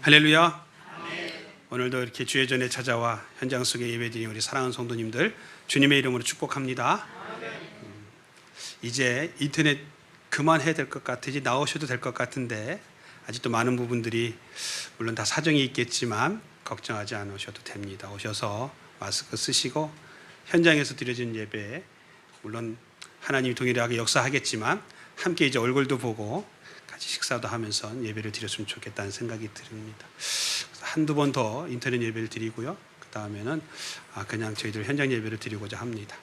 할렐루야. 오늘도 이렇게 주의 전에 찾아와 현장 속에 예배드린 우리 사랑하는 성도님들 주님의 이름으로 축복합니다. 이제 인터넷 그만해야 될 것 같으지 나오셔도 될 것 같은데 아직도 많은 부분들이 물론 다 사정이 있겠지만 걱정하지 않으셔도 됩니다. 오셔서 마스크 쓰시고 현장에서 드려진 예배, 물론 하나님이 동일하게 역사하겠지만 함께 이제 얼굴도 보고 같이 식사도 하면서 예배를 드렸으면 좋겠다는 생각이 듭니다. 한두 번 더 인터넷 예배를 드리고요. 그 다음에는 그냥 저희들 현장 예배를 드리고자 합니다.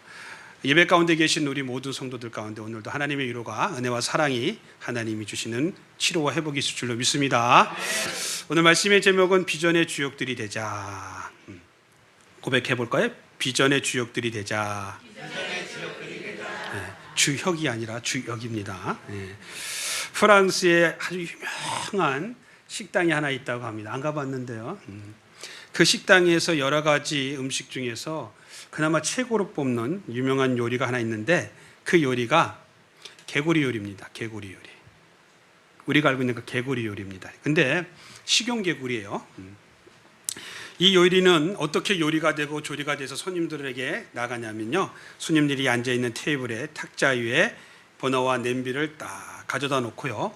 예배 가운데 계신 우리 모든 성도들 가운데 오늘도 하나님의 위로가, 은혜와 사랑이 하나님이 주시는 치료와 회복이 있을 줄로 믿습니다. 오늘 말씀의 제목은 비전의 주역들이 되자. 고백해 볼까요? 비전의 주역들이 되자. 주역이 아니라 주역입니다. 프랑스에 아주 유명한 식당이 하나 있다고 합니다. 안 가봤는데요. 그 식당에서 여러 가지 음식 중에서 그나마 최고로 뽑는 유명한 요리가 하나 있는데 그 요리가 개구리 요리입니다. 개구리 요리. 우리가 알고 있는 그 개구리 요리입니다. 근데 식용개구리예요. 이 요리는 어떻게 요리가 되고 조리가 돼서 손님들에게 나가냐면요, 손님들이 앉아있는 테이블에 탁자 위에 버너와 냄비를 딱 가져다 놓고요,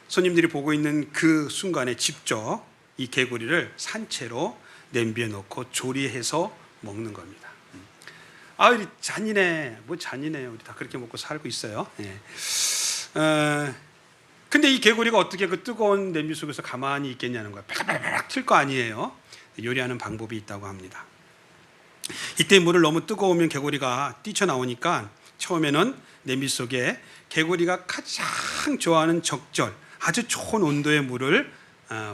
손님들이 보고 있는 그 순간에 직접 이 개구리를 산채로 냄비에 넣고 조리해서 먹는 겁니다. 우리 잔인해. 뭐 잔인해요. 우리 다 그렇게 먹고 살고 있어요. 근데 이 개구리가 어떻게 그 뜨거운 냄비 속에서 가만히 있겠냐는 거예요. 팔팔팔 튈 거 아니에요. 요리하는 방법이 있다고 합니다. 이때 물을 너무 뜨거우면 개구리가 뛰쳐나오니까 처음에는 냄비 속에 개구리가 가장 좋아하는 적절, 아주 좋은 온도의 물을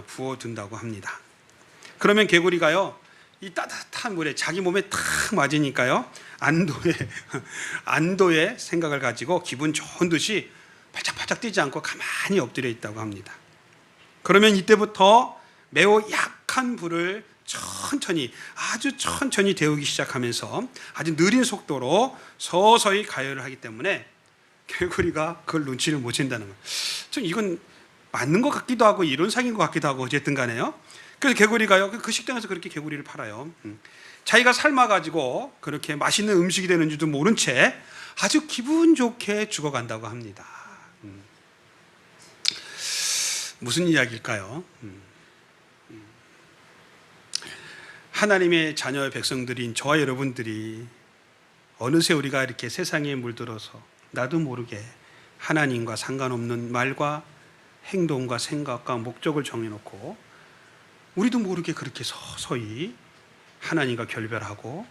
부어둔다고 합니다. 그러면 개구리가요, 이 따뜻한 물에 자기 몸에 탁 맞으니까요, 안도의 생각을 가지고 기분 좋은 듯이 바짝바짝 뛰지 않고 가만히 엎드려 있다고 합니다. 그러면 이때부터 매우 약한 불을 아주 천천히 데우기 시작하면서 아주 느린 속도로 서서히 가열을 하기 때문에 개구리가 그걸 눈치를 못 챈다는 거예요. 좀 이건 맞는 것 같기도 하고 이론상인 것 같기도 하고 어쨌든 간에요. 그래서 개구리가요, 그 식당에서 그렇게 개구리를 팔아요. 자기가 삶아가지고 그렇게 맛있는 음식이 되는 줄도 모른 채 아주 기분 좋게 죽어간다고 합니다. 무슨 이야기일까요? 하나님의 자녀의 백성들인 저와 여러분들이 어느새 우리가 이렇게 세상에 물들어서 나도 모르게 하나님과 상관없는 말과 행동과 생각과 목적을 정해놓고 우리도 모르게 그렇게 서서히 하나님과 결별하고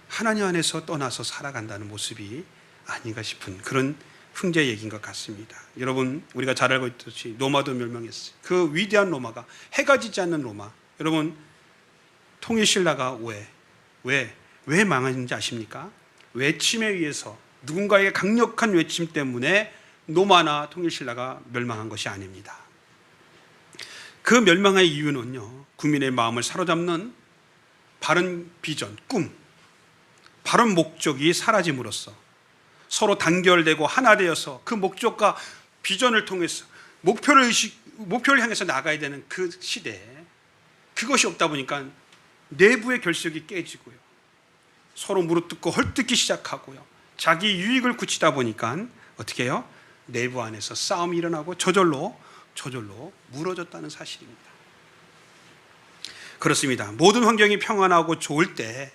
하나님 안에서 떠나서 살아간다는 모습이 아닌가 싶은 그런 흥재 얘기인 것 같습니다. 여러분, 우리가 잘 알고 있듯이 로마도 멸망했어요. 그 위대한 로마가, 해가 지지 않는 로마, 여러분 통일신라가 왜 망했는지 아십니까? 외침에 의해서, 누군가의 강력한 외침 때문에 로마나 통일신라가 멸망한 것이 아닙니다. 그 멸망의 이유는요, 국민의 마음을 사로잡는 바른 비전, 꿈, 바른 목적이 사라짐으로써 서로 단결되고 하나 되어서 그 목적과 비전을 통해서 목표를 향해서 나가야 되는 그 시대에 그것이 없다 보니까 내부의 결속이 깨지고요, 서로 무릎뜯고 헐뜯기 시작하고요, 자기 유익을 굳히다 보니까 어떻게 해요? 내부 안에서 싸움이 일어나고 저절로 무너졌다는 사실입니다. 그렇습니다. 모든 환경이 평안하고 좋을 때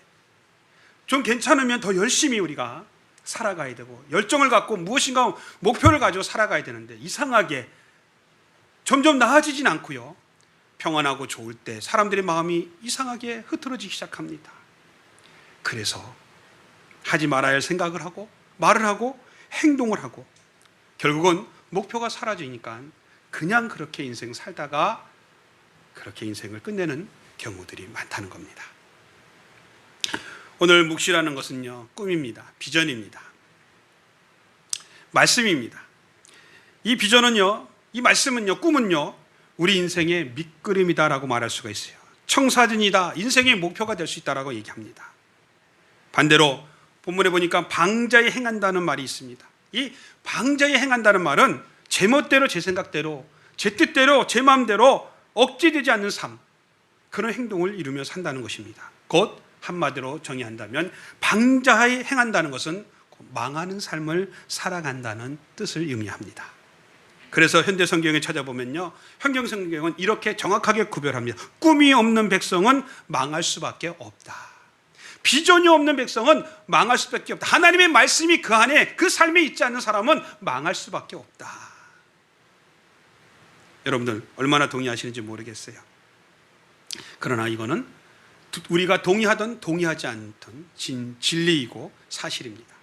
좀 괜찮으면 더 열심히 우리가 살아가야 되고 열정을 갖고 무엇인가 목표를 가지고 살아가야 되는데 이상하게 점점 나아지진 않고요, 평안하고 좋을 때 사람들의 마음이 이상하게 흐트러지기 시작합니다. 그래서 하지 말아야 할 생각을 하고 말을 하고 행동을 하고 결국은 목표가 사라지니까 그냥 그렇게 인생 살다가 그렇게 인생을 끝내는 경우들이 많다는 겁니다. 오늘 묵시라는 것은요, 꿈입니다. 비전입니다. 말씀입니다. 이 비전은요, 이 말씀은요, 꿈은요, 우리 인생의 밑그림이다라고 말할 수가 있어요. 청사진이다, 인생의 목표가 될 수 있다라고 얘기합니다. 반대로 본문에 보니까 방자에 행한다는 말이 있습니다. 이 방자에 행한다는 말은 제 멋대로, 제 생각대로, 제 뜻대로, 제 마음대로 억제되지 않는 삶, 그런 행동을 이루며 산다는 것입니다. 곧 한마디로 정의한다면 방자하에 행한다는 것은 망하는 삶을 살아간다는 뜻을 의미합니다. 그래서 현대 성경에 찾아보면요, 현경 성경은 이렇게 정확하게 구별합니다. 꿈이 없는 백성은 망할 수밖에 없다. 비전이 없는 백성은 망할 수밖에 없다. 하나님의 말씀이 그 안에, 그 삶에 있지 않는 사람은 망할 수밖에 없다. 여러분들 얼마나 동의하시는지 모르겠어요. 그러나 이거는 우리가 동의하든 동의하지 않든 진리이고 사실입니다.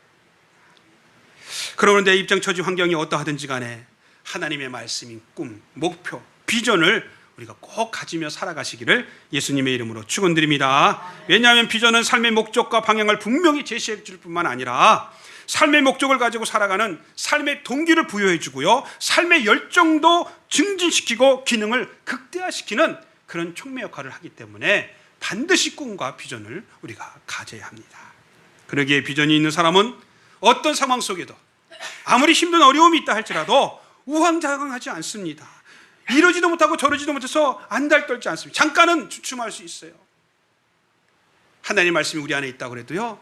그런데 입장, 처지, 환경이 어떠하든지 간에 하나님의 말씀인 꿈, 목표, 비전을 우리가 꼭 가지며 살아가시기를 예수님의 이름으로 축원드립니다. 왜냐하면 비전은 삶의 목적과 방향을 분명히 제시해 줄 뿐만 아니라 삶의 목적을 가지고 살아가는 삶의 동기를 부여해 주고요, 삶의 열정도 증진시키고 기능을 극대화시키는 그런 촉매 역할을 하기 때문에 반드시 꿈과 비전을 우리가 가져야 합니다. 그러기에 비전이 있는 사람은 어떤 상황 속에도 아무리 힘든 어려움이 있다 할지라도 우왕좌왕하지 않습니다. 이러지도 못하고 저러지도 못해서 안달떨지 않습니다. 잠깐은 주춤할 수 있어요. 하나님의 말씀이 우리 안에 있다고 해도요,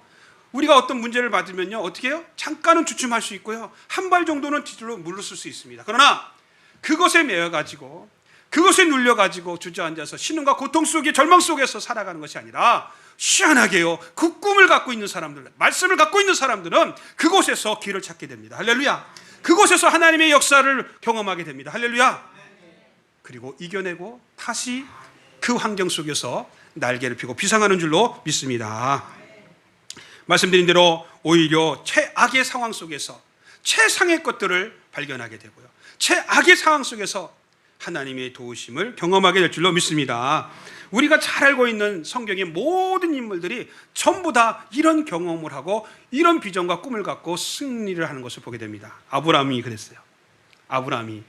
우리가 어떤 문제를 받으면요, 어떻게 해요? 잠깐은 주춤할 수 있고요, 한 발 정도는 뒤로 물러설 수 있습니다. 그러나 그것에 매여가지고, 그것에 눌려가지고 주저앉아서 신음과 고통 속에, 절망 속에서 살아가는 것이 아니라 희한하게요, 그 꿈을 갖고 있는 사람들, 말씀을 갖고 있는 사람들은 그곳에서 길을 찾게 됩니다. 할렐루야. 그곳에서 하나님의 역사를 경험하게 됩니다. 할렐루야. 그리고 이겨내고 다시 그 환경 속에서 날개를 펴고 비상하는 줄로 믿습니다. 말씀드린 대로 오히려 최악의 상황 속에서 최상의 것들을 발견하게 되고요, 최악의 상황 속에서 하나님의 도우심을 경험하게 될 줄로 믿습니다. 우리가 잘 알고 있는 성경의 모든 인물들이 전부 다 이런 경험을 하고 이런 비전과 꿈을 갖고 승리를 하는 것을 보게 됩니다. 아브라함이 그랬어요. 아브라함이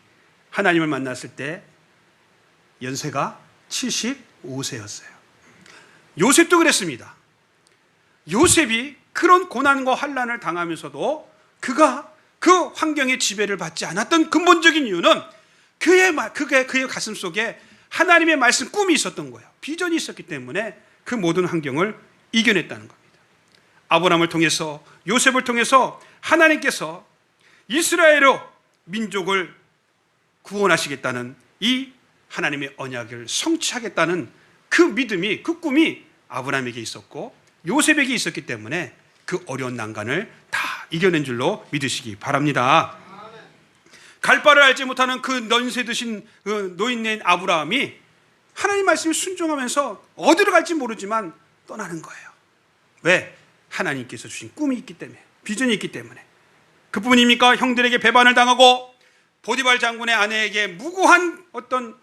하나님을 만났을 때 연세가 75세였어요. 요셉도 그랬습니다. 요셉이 그런 고난과 환난을 당하면서도 그가 그 환경의 지배를 받지 않았던 근본적인 이유는 그의 가슴 속에 하나님의 말씀, 꿈이 있었던 거예요. 비전이 있었기 때문에 그 모든 환경을 이겨냈다는 겁니다. 아브라함을 통해서, 요셉을 통해서 하나님께서 이스라엘의 민족을 구원하시겠다는 이 하나님의 언약을 성취하겠다는 그 믿음이, 그 꿈이 아브라함에게 있었고 요셉에게 있었기 때문에 그 어려운 난관을 다 이겨낸 줄로 믿으시기 바랍니다. 갈 바를 알지 못하는 그 연세 드신 그 노인네인 아브라함이 하나님 말씀에 순종하면서 어디로 갈지 모르지만 떠나는 거예요. 왜? 하나님께서 주신 꿈이 있기 때문에, 비전이 있기 때문에. 그뿐입니까? 형들에게 배반을 당하고 보디발 장군의 아내에게 무고한 어떤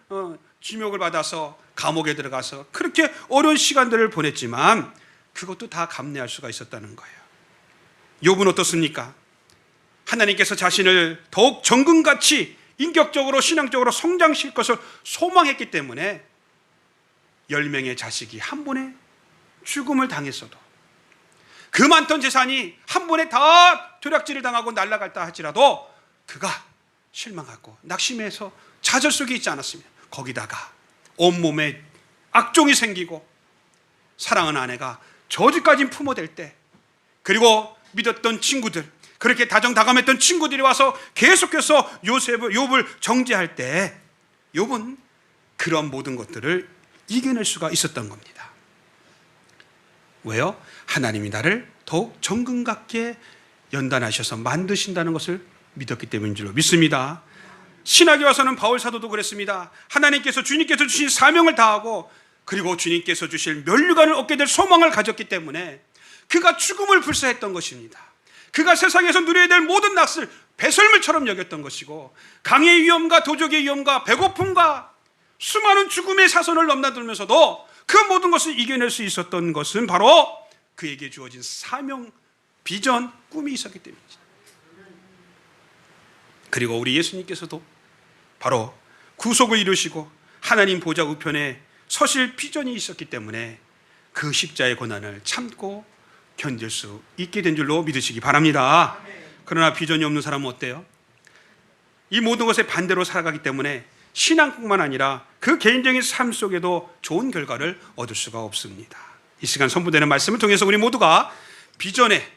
지목을 받아서 감옥에 들어가서 그렇게 어려운 시간들을 보냈지만 그것도 다 감내할 수가 있었다는 거예요. 욥은 어떻습니까? 하나님께서 자신을 더욱 정금같이 인격적으로, 신앙적으로 성장시킬 것을 소망했기 때문에 10명의 자식이 한 번에 죽음을 당했어도, 그 많던 재산이 한 번에 다 도략질을 당하고 날아갈다 할지라도 그가 실망하고 낙심해서 좌절 속에 있지 않았습니다. 거기다가 온몸에 악종이 생기고 사랑하는 아내가 저주까지 품어댈 때, 그리고 믿었던 친구들, 그렇게 다정다감했던 친구들이 와서 계속해서 욥을 정죄할 때 욥은 그런 모든 것들을 이겨낼 수가 있었던 겁니다. 왜요? 하나님이 나를 더욱 정금 같게 연단하셔서 만드신다는 것을 믿었기 때문인 줄로 믿습니다. 신학에 와서는 바울 사도도 그랬습니다. 하나님께서, 주님께서 주신 사명을 다하고 그리고 주님께서 주실 면류관을 얻게 될 소망을 가졌기 때문에 그가 죽음을 불사했던 것입니다. 그가 세상에서 누려야 될 모든 낯을 배설물처럼 여겼던 것이고, 강의 위험과 도적의 위험과 배고픔과 수많은 죽음의 사선을 넘나들면서도 그 모든 것을 이겨낼 수 있었던 것은 바로 그에게 주어진 사명, 비전, 꿈이 있었기 때문이죠. 그리고 우리 예수님께서도 바로 구속을 이루시고 하나님 보좌 우편에 서실 비전이 있었기 때문에 그 십자의 고난을 참고 견딜 수 있게 된 줄로 믿으시기 바랍니다. 그러나 비전이 없는 사람은 어때요? 이 모든 것에 반대로 살아가기 때문에 신앙뿐만 아니라 그 개인적인 삶 속에도 좋은 결과를 얻을 수가 없습니다. 이 시간 선포되는 말씀을 통해서 우리 모두가 비전의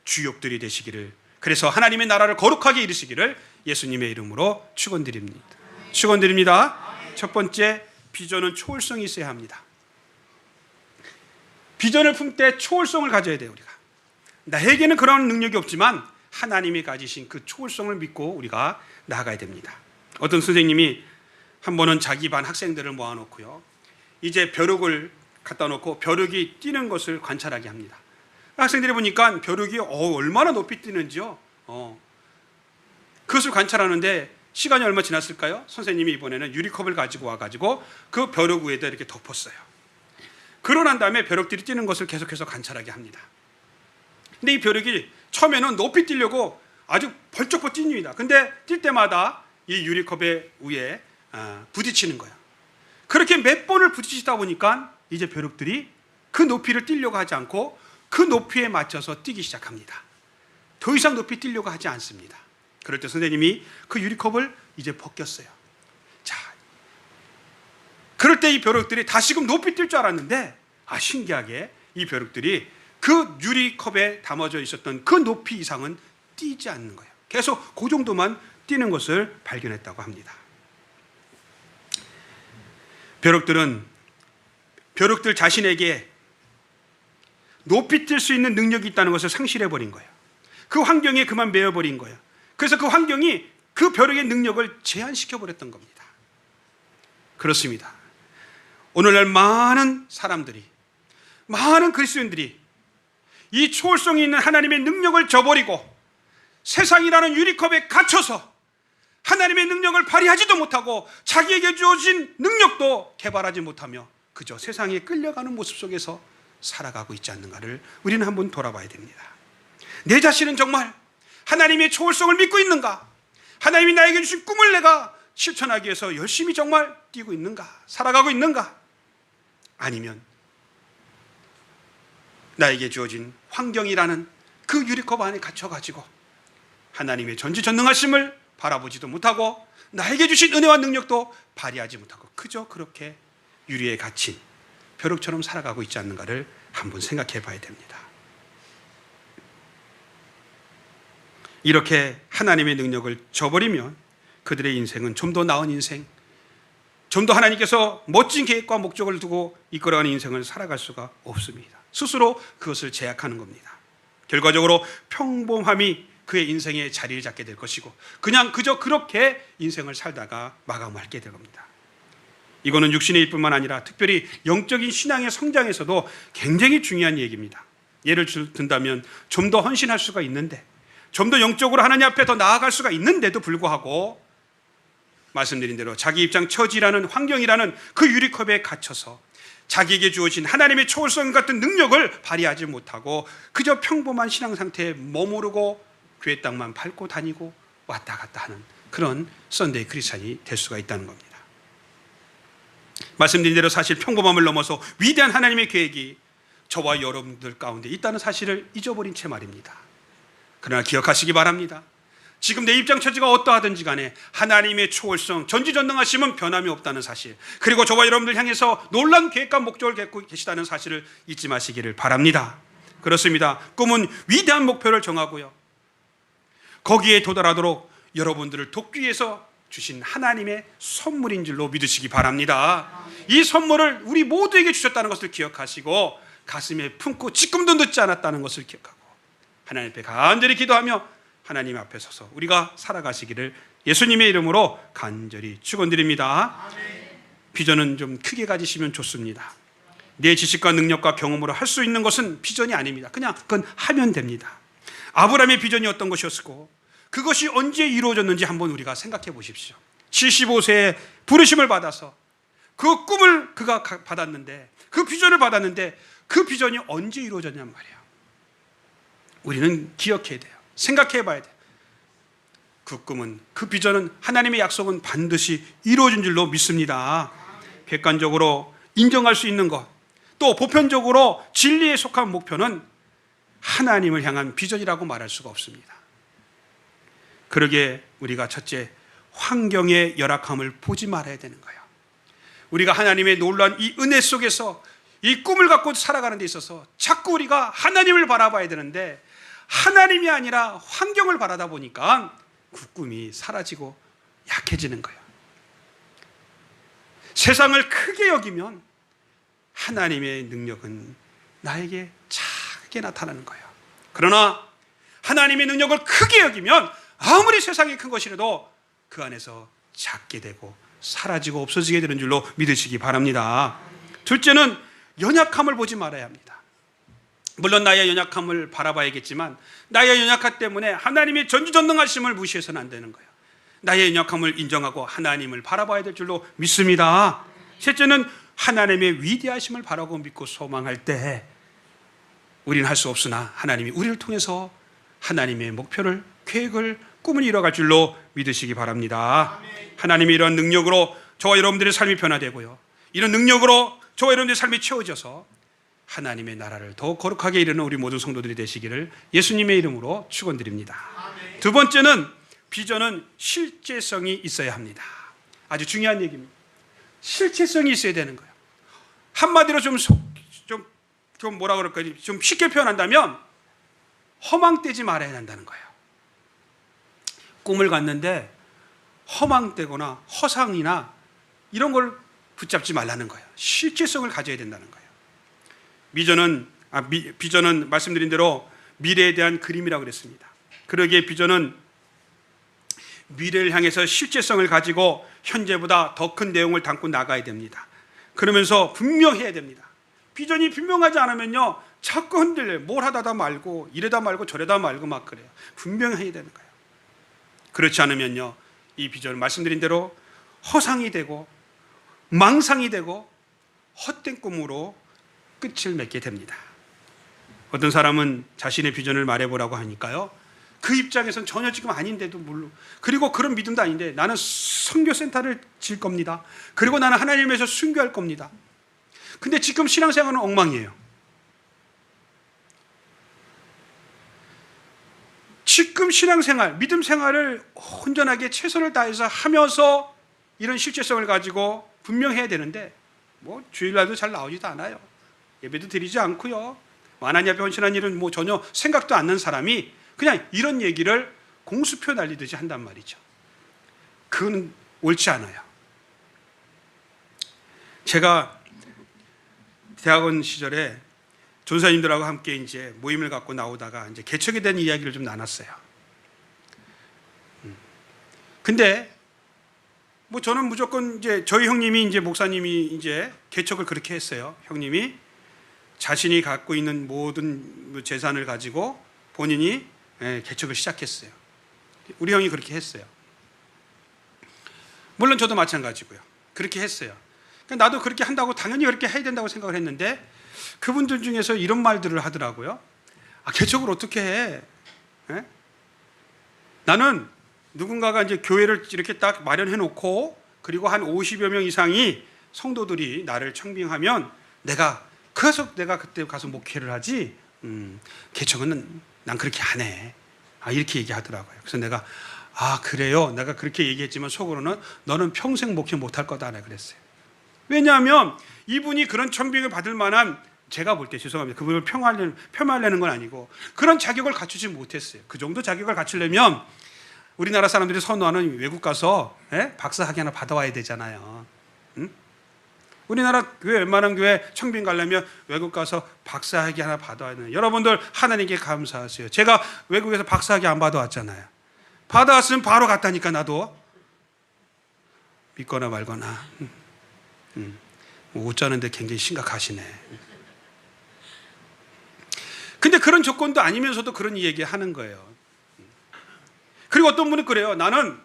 주역들이 되시기를, 그래서 하나님의 나라를 거룩하게 이루시기를 예수님의 이름으로 축원드립니다. 첫 번째, 비전은 초월성이 있어야 합니다. 비전을 품 때 초월성을 가져야 돼요. 우리가 나에게는 그런 능력이 없지만 하나님이 가지신 그 초월성을 믿고 우리가 나아가야 됩니다. 어떤 선생님이 한 번은 자기 반 학생들을 모아놓고요, 이제 벼룩을 갖다 놓고 벼룩이 뛰는 것을 관찰하게 합니다. 학생들이 보니까 벼룩이 얼마나 높이 뛰는지요. 그것을 관찰하는데 시간이 얼마 지났을까요? 선생님이 이번에는 유리컵을 가지고 와가지고 그 벼룩 위에다 이렇게 덮었어요. 그러고 난 다음에 벼룩들이 뛰는 것을 계속해서 관찰하게 합니다. 근데 이 벼룩이 처음에는 높이 뛰려고 아주 벌쩍벌쩍 뜁니다. 근데 뛸 때마다 이 유리컵의 위에 부딪히는 거예요. 그렇게 몇 번을 부딪히다 보니까 이제 벼룩들이 그 높이를 뛰려고 하지 않고 그 높이에 맞춰서 뛰기 시작합니다. 더 이상 높이 뛰려고 하지 않습니다. 그럴 때 선생님이 그 유리컵을 이제 벗겼어요. 자, 그럴 때 이 벼룩들이 다시금 높이 뛸 줄 알았는데, 신기하게 이 벼룩들이 그 유리컵에 담아져 있었던 그 높이 이상은 뛰지 않는 거예요. 계속 그 정도만 뛰는 것을 발견했다고 합니다. 벼룩들 자신에게 높이 뛸 수 있는 능력이 있다는 것을 상실해버린 거예요. 그 환경에 그만 매여버린 거예요. 그래서 그 환경이 그 벼룩의 능력을 제한시켜버렸던 겁니다. 그렇습니다. 오늘날 많은 사람들이, 많은 그리스도인들이 이 초월성이 있는 하나님의 능력을 저버리고 세상이라는 유리컵에 갇혀서 하나님의 능력을 발휘하지도 못하고 자기에게 주어진 능력도 개발하지 못하며 그저 세상에 끌려가는 모습 속에서 살아가고 있지 않는가를 우리는 한번 돌아봐야 됩니다. 내 자신은 정말 하나님의 초월성을 믿고 있는가? 하나님이 나에게 주신 꿈을 내가 실천하기 위해서 열심히 정말 뛰고 있는가? 살아가고 있는가? 아니면 나에게 주어진 환경이라는 그 유리컵 안에 갇혀가지고 하나님의 전지전능하심을 바라보지도 못하고 나에게 주신 은혜와 능력도 발휘하지 못하고 그저 그렇게 유리에 갇힌 벼룩처럼 살아가고 있지 않는가를 한번 생각해 봐야 됩니다. 이렇게 하나님의 능력을 저버리면 그들의 인생은 좀 더 나은 인생, 좀 더 하나님께서 멋진 계획과 목적을 두고 이끌어가는 인생을 살아갈 수가 없습니다. 스스로 그것을 제약하는 겁니다. 결과적으로 평범함이 그의 인생의 자리를 잡게 될 것이고 그저 그렇게 인생을 살다가 마감하게 될 겁니다. 이거는 육신의 일뿐만 아니라 특별히 영적인 신앙의 성장에서도 굉장히 중요한 얘기입니다. 예를 든다면 좀 더 헌신할 수가 있는데, 좀 더 영적으로 하나님 앞에 더 나아갈 수가 있는데도 불구하고 말씀드린 대로 자기 입장 처지라는 환경이라는 그 유리컵에 갇혀서 자기에게 주어진 하나님의 초월성 같은 능력을 발휘하지 못하고 그저 평범한 신앙 상태에 머무르고 교회 땅만 밟고 다니고 왔다 갔다 하는 그런 썬데이 크리스찬이 될 수가 있다는 겁니다. 말씀드린 대로 사실 평범함을 넘어서 위대한 하나님의 계획이 저와 여러분들 가운데 있다는 사실을 잊어버린 채 말입니다. 그러나 기억하시기 바랍니다. 지금 내 입장 처지가 어떠하든지 간에 하나님의 초월성, 전지전능하심은 변함이 없다는 사실, 그리고 저와 여러분들 향해서 놀라운 계획과 목적을 갖고 계시다는 사실을 잊지 마시기를 바랍니다. 그렇습니다. 꿈은 위대한 목표를 정하고요, 거기에 도달하도록 여러분들을 돕기 위해서 주신 하나님의 선물인 줄로 믿으시기 바랍니다. 이 선물을 우리 모두에게 주셨다는 것을 기억하시고 가슴에 품고 지금도 늦지 않았다는 것을 기억하고 하나님 앞에 간절히 기도하며 하나님 앞에 서서 우리가 살아가시기를 예수님의 이름으로 간절히 축원드립니다. 비전은 좀 크게 가지시면 좋습니다. 내 지식과 능력과 경험으로 할 수 있는 것은 비전이 아닙니다. 그냥 그건 하면 됩니다. 아브라함의 비전이 어떤 것이었고 그것이 언제 이루어졌는지 한번 우리가 생각해 보십시오. 75세에 부르심을 받아서 그 꿈을 그가 받았는데, 그 비전을 받았는데 그 비전이 언제 이루어졌냔 말이에요. 우리는 기억해야 돼요. 생각해 봐야 돼요. 그 꿈은, 그 비전은, 하나님의 약속은 반드시 이루어진 줄로 믿습니다. 객관적으로 인정할 수 있는 것, 또 보편적으로 진리에 속한 목표는 하나님을 향한 비전이라고 말할 수가 없습니다. 그러기에 우리가 첫째, 환경의 열악함을 보지 말아야 되는 거예요. 우리가 하나님의 놀라운 이 은혜 속에서 이 꿈을 갖고 살아가는 데 있어서 자꾸 우리가 하나님을 바라봐야 되는데 하나님이 아니라 환경을 바라다 보니까 그 꿈이 사라지고 약해지는 거예요. 세상을 크게 여기면 하나님의 능력은 나에게 작게 나타나는 거예요. 그러나 하나님의 능력을 크게 여기면 아무리 세상이 큰 것이라도 그 안에서 작게 되고 사라지고 없어지게 되는 줄로 믿으시기 바랍니다. 둘째는 연약함을 보지 말아야 합니다. 물론 나의 연약함을 바라봐야겠지만 나의 연약함 때문에 하나님의 전지전능하심을 무시해서는 안 되는 거예요. 나의 연약함을 인정하고 하나님을 바라봐야 될 줄로 믿습니다. 셋째는 하나님의 위대하심을 바라고 믿고 소망할 때 우리는 할 수 없으나 하나님이 우리를 통해서 하나님의 목표를, 계획을, 꿈을 이뤄갈 줄로 믿으시기 바랍니다. 하나님이 이런 능력으로 저와 여러분들의 삶이 변화되고요, 이런 능력으로 저와 여러분들의 삶이 채워져서 하나님의 나라를 더 거룩하게 이루는 우리 모든 성도들이 되시기를 예수님의 이름으로 축원드립니다. 두 번째는 비전은 실제성이 있어야 합니다. 아주 중요한 얘기입니다. 실체성이 있어야 되는 거예요. 한마디로 좀 뭐라 그럴까요? 좀 쉽게 표현한다면 허망되지 말아야 한다는 거예요. 꿈을 갖는데 허망되거나 허상이나 이런 걸 붙잡지 말라는 거예요. 실제성을 가져야 된다는 거예요. 비전은 말씀드린 대로 미래에 대한 그림이라고 그랬습니다. 그러기에 비전은 미래를 향해서 실제성을 가지고 현재보다 더 큰 내용을 담고 나가야 됩니다. 그러면서 분명해야 됩니다. 비전이 분명하지 않으면요 자꾸 흔들려요. 뭘 하다 말고 이래다 말고 저래다 말고 막 그래요. 분명해야 되는 거예요. 그렇지 않으면요 이 비전은 말씀드린 대로 허상이 되고 망상이 되고 헛된 꿈으로 끝을 맺게 됩니다. 어떤 사람은 자신의 비전을 말해보라고 하니까요 그 입장에서는 전혀 지금 아닌데도 물론, 그리고 그런 믿음도 아닌데 나는 선교센터를 질 겁니다. 그리고 나는 하나님에서 순교할 겁니다. 근데 지금 신앙생활은 엉망이에요. 지금 신앙생활, 믿음 생활을 온전하게 최선을 다해서 하면서 이런 실제성을 가지고 분명해야 되는데 뭐 주일날도 잘 나오지도 않아요. 예배도 드리지 않고요, 하나님 앞에 헌신한 일은 뭐 전혀 생각도 않는 사람이 그냥 이런 얘기를 공수표 날리듯이 한단 말이죠. 그건 옳지 않아요. 제가 대학원 시절에 전사님들하고 함께 이제 모임을 갖고 나오다가 이제 개척에 대한 이야기를 좀 나눴어요. 근데 뭐 저는 무조건 이제 저희 형님이 이제 목사님이 이제 개척을 그렇게 했어요. 형님이 자신이 갖고 있는 모든 재산을 가지고 본인이 개척을 시작했어요. 우리 형이 그렇게 했어요. 물론 저도 마찬가지고요. 그렇게 했어요. 그러니까 나도 그렇게 한다고 당연히 그렇게 해야 된다고 생각을 했는데 그분들 중에서 이런 말들을 하더라고요. 개척을 어떻게 해? 나는 누군가가 이제 교회를 이렇게 딱 마련해 놓고 그리고 한 50여 명 이상이 성도들이 나를 청빙하면 내가 그때 가서 목회를 하지 개척은 난 그렇게 안 해. 이렇게 얘기하더라고요. 그래서 내가 그래요? 내가 그렇게 얘기했지만 속으로는 너는 평생 목회 못할 거다 그랬어요. 왜냐하면 이분이 그런 청빙을 받을 만한, 제가 볼 때 죄송합니다, 그분을 폄하하려는 건 아니고 그런 자격을 갖추지 못했어요. 그 정도 자격을 갖추려면 우리나라 사람들이 선호하는 외국 가서 박사학위 하나 받아와야 되잖아요. 응? 우리나라 교회, 웬만한 교회 청빙 가려면 외국 가서 박사학위 하나 받아와야 되는. 여러분들 하나님께 감사하세요. 제가 외국에서 박사학위 안 받아왔잖아요. 받아왔으면 바로 갔다니까. 나도 믿거나 말거나. 웃자는데 굉장히 심각하시네. 근데 그런 조건도 아니면서도 그런 얘기 하는 거예요. 그리고 어떤 분은 그래요. 나는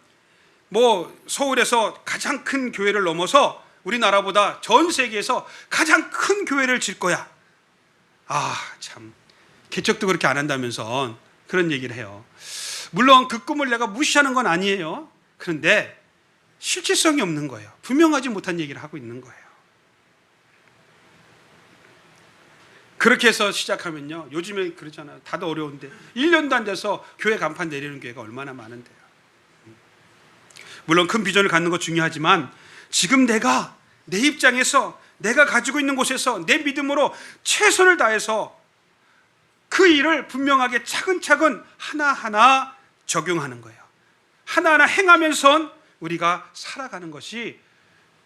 뭐 서울에서 가장 큰 교회를 넘어서 우리나라보다 전 세계에서 가장 큰 교회를 질 거야. 참 개척도 그렇게 안 한다면서 그런 얘기를 해요. 물론 그 꿈을 내가 무시하는 건 아니에요. 그런데 실질성이 없는 거예요. 분명하지 못한 얘기를 하고 있는 거예요. 그렇게 해서 시작하면요, 요즘에 그러잖아요. 다들 어려운데 1년도 안 돼서 교회 간판 내리는 교회가 얼마나 많은데요. 물론 큰 비전을 갖는 거 중요하지만 지금 내가 내 입장에서 내가 가지고 있는 곳에서 내 믿음으로 최선을 다해서 그 일을 분명하게 차근차근 하나하나 적용하는 거예요. 하나하나 행하면서 우리가 살아가는 것이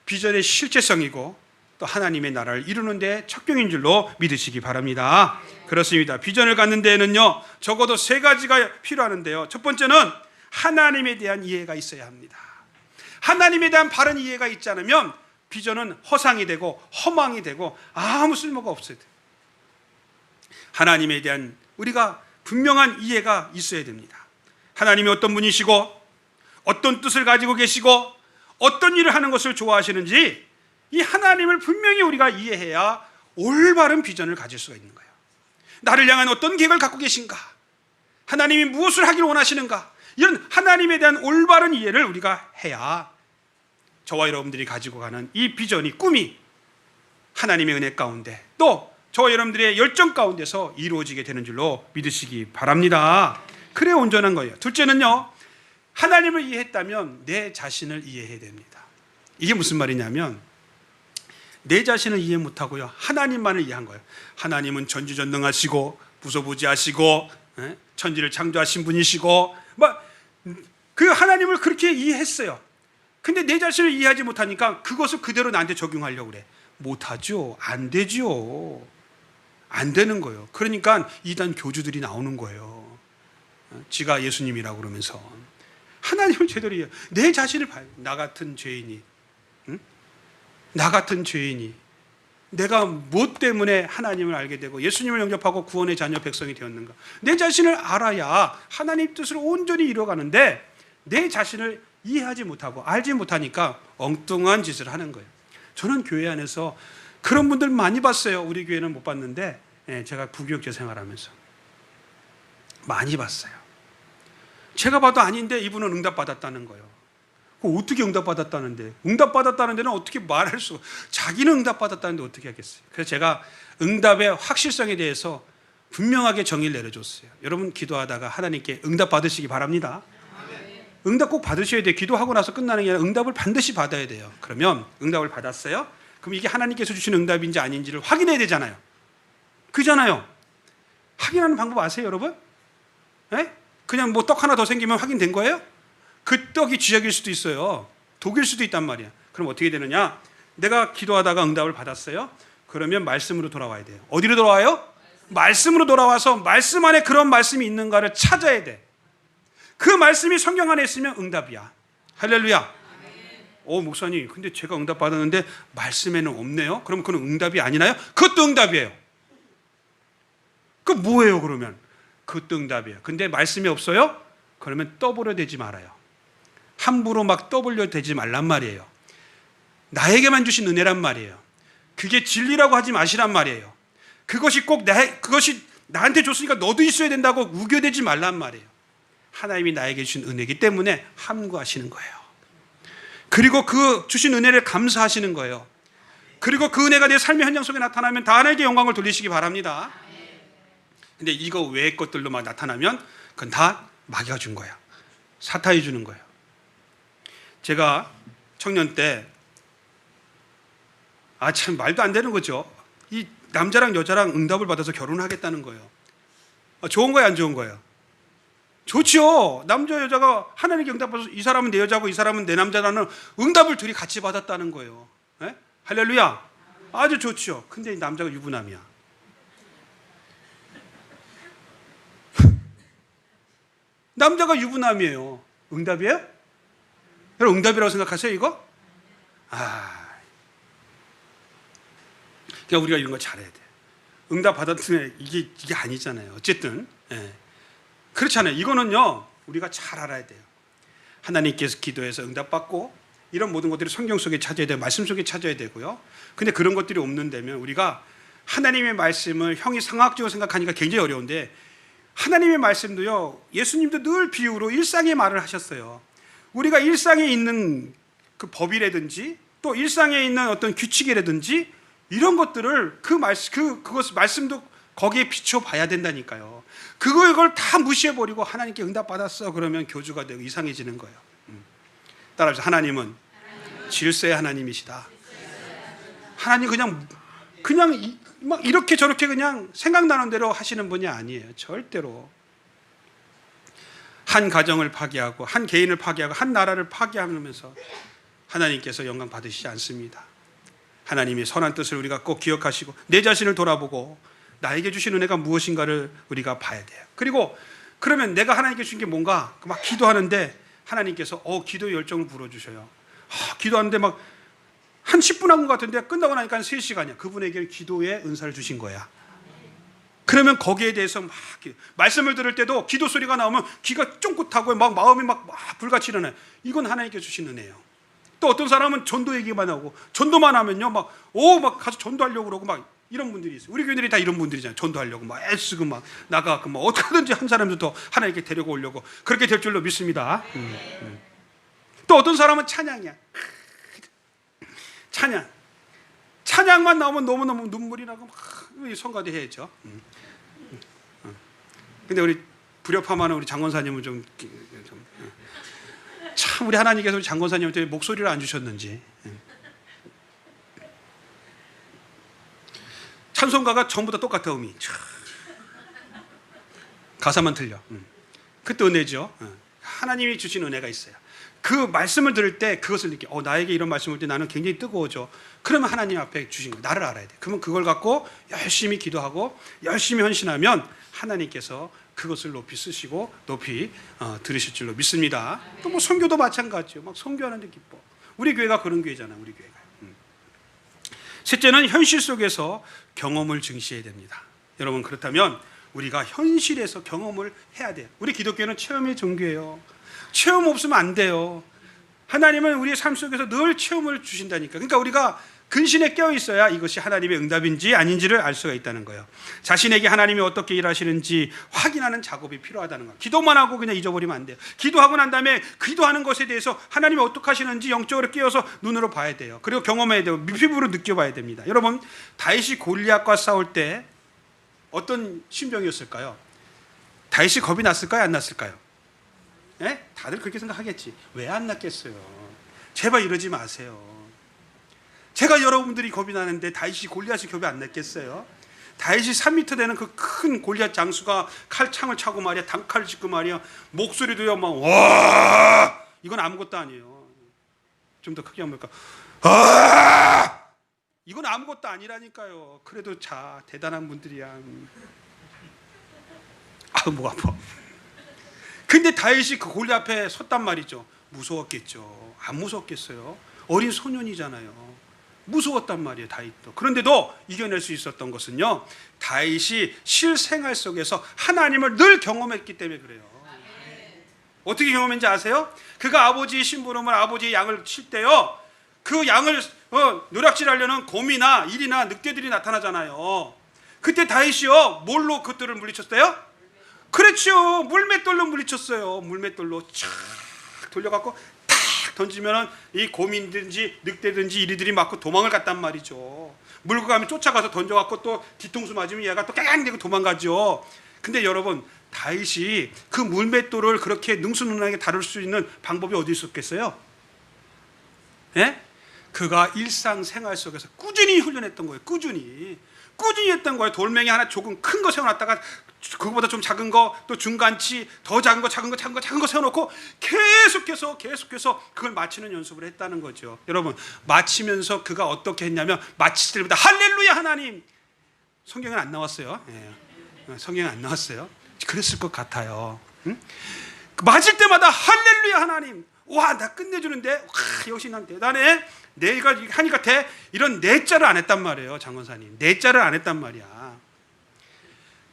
비전의 실제성이고 또 하나님의 나라를 이루는 데 척경인 줄로 믿으시기 바랍니다. 그렇습니다. 비전을 갖는 데에는요, 적어도 3가지가 필요하는데요. 첫 번째는 하나님에 대한 이해가 있어야 합니다. 하나님에 대한 바른 이해가 있지 않으면 비전은 허상이 되고 허망이 되고 아무 쓸모가 없어요. 하나님에 대한 우리가 분명한 이해가 있어야 됩니다. 하나님이 어떤 분이시고 어떤 뜻을 가지고 계시고 어떤 일을 하는 것을 좋아하시는지 이 하나님을 분명히 우리가 이해해야 올바른 비전을 가질 수가 있는 거예요. 나를 향한 어떤 계획을 갖고 계신가? 하나님이 무엇을 하기를 원하시는가? 이런 하나님에 대한 올바른 이해를 우리가 해야 저와 여러분들이 가지고 가는 이 비전이, 꿈이 하나님의 은혜 가운데 또 저와 여러분들의 열정 가운데서 이루어지게 되는 줄로 믿으시기 바랍니다. 그래 온전한 거예요. 둘째는요, 하나님을 이해했다면 내 자신을 이해해야 됩니다. 이게 무슨 말이냐면 내 자신을 이해 못하고요, 하나님만을 이해한 거예요. 하나님은 전지전능하시고 무소부지하시고 천지를 창조하신 분이시고 그 하나님을 그렇게 이해했어요. 근데 내 자신을 이해하지 못하니까 그것을 그대로 나한테 적용하려고 그래. 못하죠. 안 되죠. 안 되는 거예요. 그러니까 이단 교주들이 나오는 거예요. 지가 예수님이라고 그러면서 하나님을 제대로 이해. 내 자신을 봐요. 나 같은 죄인이, 나 같은 죄인이 내가 무엇 때문에 하나님을 알게 되고 예수님을 영접하고 구원의 자녀 백성이 되었는가? 내 자신을 알아야 하나님 뜻을 온전히 이뤄가는데 내 자신을 이해하지 못하고 알지 못하니까 엉뚱한 짓을 하는 거예요. 저는 교회 안에서 그런 분들 많이 봤어요. 우리 교회는 못 봤는데 제가 부교육자 생활하면서 많이 봤어요. 제가 봐도 아닌데 이분은 응답받았다는 거예요. 어떻게 응답받았다는데? 응답받았다는 데는 어떻게 말할 수가, 자기는 응답받았다는데 어떻게 하겠어요? 그래서 제가 응답의 확실성에 대해서 분명하게 정의를 내려줬어요. 여러분 기도하다가 하나님께 응답받으시기 바랍니다. 응답 꼭 받으셔야 돼요. 기도하고 나서 끝나는 게 아니라 응답을 반드시 받아야 돼요. 그러면 응답을 받았어요? 그럼 이게 하나님께서 주신 응답인지 아닌지를 확인해야 되잖아요. 그잖아요. 확인하는 방법 아세요, 여러분? 에? 그냥 뭐 떡 하나 더 생기면 확인된 거예요? 그 떡이 쥐약일 수도 있어요. 독일 수도 있단 말이야. 그럼 어떻게 되느냐? 내가 기도하다가 응답을 받았어요? 그러면 말씀으로 돌아와야 돼요. 어디로 돌아와요? 말씀으로 돌아와서 말씀 안에 그런 말씀이 있는가를 찾아야 돼. 그 말씀이 성경 안에 있으면 응답이야. 할렐루야. 목사님, 근데 제가 응답 받았는데 말씀에는 없네요. 그럼 그건 응답이 아니나요? 그것도 응답이에요. 그 뭐예요 그러면? 그것도 응답이에요. 근데 말씀이 없어요? 그러면 떠보려 대지 말아요. 함부로 막 떠보려 대지 말란 말이에요. 나에게만 주신 은혜란 말이에요. 그게 진리라고 하지 마시란 말이에요. 그것이 꼭 그것이 나한테 줬으니까 너도 있어야 된다고 우겨대지 말란 말이에요. 하나님이 나에게 주신 은혜이기 때문에 함구하시는 거예요. 그리고 그 주신 은혜를 감사하시는 거예요. 그리고 그 은혜가 내 삶의 현장 속에 나타나면 다 하나님께 영광을 돌리시기 바랍니다. 근데 이거 외의 것들로 막 나타나면 그건 다 마귀가 준 거야. 사탄이 주는 거예요. 제가 청년 때 참 말도 안 되는 거죠. 이 남자랑 여자랑 응답을 받아서 결혼하겠다는 거예요. 좋은 거예요, 안 좋은 거예요? 좋죠. 남자 여자가 하나님께 응답받아서 이 사람은 내 여자고 이 사람은 내 남자라는 응답을 둘이 같이 받았다는 거예요. 네? 할렐루야. 아주 좋죠. 근데 이 남자가 유부남이야. 남자가 유부남이에요. 응답이에요? 여러분 응답이라고 생각하세요 이거? 그러니까 우리가 이런 거 잘해야 돼. 응답 받았으면 이게 아니잖아요. 어쨌든 그렇잖아요. 이거는요 우리가 잘 알아야 돼요. 하나님께서 기도해서 응답받고 이런 모든 것들이 성경 속에 찾아야 돼요. 말씀 속에 찾아야 되고요. 근데 그런 것들이 없는 데면 우리가 하나님의 말씀을 형이 상학적으로 생각하니까 굉장히 어려운데 하나님의 말씀도요 예수님도 늘 비유로 일상의 말을 하셨어요. 우리가 일상에 있는 그 법이라든지 또 일상에 있는 어떤 규칙이라든지 이런 것들을 그것 말씀도 거기에 비춰 봐야 된다니까요. 그걸 다 무시해 버리고 하나님께 응답 받았어 그러면 교주가 되고 이상해지는 거예요. 따라합시다. 하나님은 질서의 하나님이시다. 하나님 그냥 막 이렇게 저렇게 그냥 생각나는 대로 하시는 분이 아니에요. 절대로. 한 가정을 파괴하고 한 개인을 파괴하고 한 나라를 파괴하면서 하나님께서 영광 받으시지 않습니다. 하나님의 선한 뜻을 우리가 꼭 기억하시고 내 자신을 돌아보고 나에게 주신 은혜가 무엇인가를 우리가 봐야 돼요. 그리고 그러면 내가 하나님께 주신 게 뭔가 막 기도하는데 하나님께서 기도의 열정을 불어주셔요. 기도하는데 막 한 10분 한 것 같은데 끝나고 나니까 3시간이야. 그분에게 기도의 은사를 주신 거야. 그러면 거기에 대해서 막 말씀을 들을 때도 기도 소리가 나오면 귀가 쫑긋하고 막 마음이 막 불같이 일어나요. 이건 하나님께 주신 은혜예요. 또 어떤 사람은 전도 얘기만 하고 전도만 하면요 막 가서 전도하려고 그러고 막 이런 분들이 있어요. 우리 교인들이 다 이런 분들이잖아요. 전도하려고 막 애쓰고 막 나가고 막 어떻게든지 한 사람도 더 하나님께 데리고 오려고 그렇게 될 줄로 믿습니다. 또 어떤 사람은 찬양이야. 찬양만 나오면 너무너무 눈물이 나고 막 성가대 해야죠. 근데 우리 불협화만한 우리 장권사님은 참 우리 하나님께서 우리 장권사님한테 목소리를 안 주셨는지. 찬송가가 전부 다 똑같아. 음이 가사만 틀려. 그때 은혜죠. 하나님이 주신 은혜가 있어요. 그 말씀을 들을 때 그것을 느껴. 나에게 이런 말씀을 들 때 나는 굉장히 뜨거워져. 그러면 하나님 앞에 주신 거 나를 알아야 돼. 그러면 그걸 갖고 열심히 기도하고 열심히 헌신하면 하나님께서 그것을 높이 쓰시고 높이 들으실 줄로 믿습니다. 또 뭐 선교도 마찬가지죠. 막 선교하는데 기뻐. 우리 교회가 그런 교회잖아요. 우리 교회가. 셋째는 현실 속에서 경험을 증시해야 됩니다. 여러분 그렇다면 우리가 현실에서 경험을 해야 돼요. 우리 기독교는 체험의 종교예요. 체험 없으면 안 돼요. 하나님은 우리의 삶 속에서 늘 체험을 주신다니까. 그러니까 우리가 근신에 깨어 있어야 이것이 하나님의 응답인지 아닌지를 알 수가 있다는 거예요. 자신에게 하나님이 어떻게 일하시는지 확인하는 작업이 필요하다는 거예요. 기도만 하고 그냥 잊어버리면 안 돼요. 기도하고 난 다음에 기도하는 것에 대해서 하나님이 어떻게 하시는지 영적으로 깨어서 눈으로 봐야 돼요. 그리고 경험해야 되고 피부로 느껴봐야 됩니다. 여러분 다윗이 골리앗과 싸울 때 어떤 심정이었을까요? 다윗이 겁이 났을까요? 안 났을까요? 예? 다들 그렇게 생각하겠지. 왜 안 났겠어요? 제발 이러지 마세요. 제가 여러분들이 겁이 나는데 다윗이 골리앗이 겁이 안 났겠어요? 다윗이 3m 되는 그 큰 골리앗 장수가 칼창을 차고 말이야, 단칼을 짚고 말이야, 목소리도요 막 와, 이건 아무것도 아니에요. 좀 더 크게 한번 볼까? 아, 이건 아무것도 아니라니까요. 그래도 대단한 분들이야. 목 아파. 근데 다윗이 그 골리앗 앞에 섰단 말이죠. 무서웠겠죠. 안 무섭겠어요? 어린 소년이잖아요. 무서웠단 말이에요. 다윗도. 그런데도 이겨낼 수 있었던 것은요, 다윗이 실생활 속에서 하나님을 늘 경험했기 때문에 그래요. 어떻게 경험했는지 아세요? 그가 아버지의 심부름을, 아버지의 양을 칠 때요, 그 양을 노략질하려는 곰이나 일이나 늑대들이 나타나잖아요. 그때 다윗이요 뭘로 그들을 물리쳤어요? 그렇죠. 물맷돌로 물리쳤어요. 물맷돌로 쫙 돌려갖고 탁 던지면은 이 곰이든지 늑대든지 이리들이 맞고 도망을 갔단 말이죠. 물고 가면 쫓아가서 던져갖고 또 뒤통수 맞으면 얘가 또 깽깽대고 도망가죠. 근데 여러분 다윗이 그 물맷돌을 그렇게 능수능란하게 다룰 수 있는 방법이 어디 있었겠어요? 예? 그가 일상생활 속에서 꾸준히 훈련했던 거예요. 꾸준히 했던 거예요. 돌멩이 하나 조금 큰 거 세워놨다가 그거보다 좀 작은 거, 또 중간치, 더 작은 거 세워놓고 계속해서 그걸 맞히는 연습을 했다는 거죠. 여러분 맞히면서 그가 어떻게 했냐면 마칠 때마다 할렐루야 하나님. 성경은 안 나왔어요. 성경은 안 나왔어요. 그랬을 것 같아요. 응? 맞을 때마다 할렐루야 하나님. 와, 나 끝내주는데 와, 역시 난 대단해. 내가 하니까 이런 내자를 안 했단 말이에요. 장원사님 내자를 안 했단 말이야.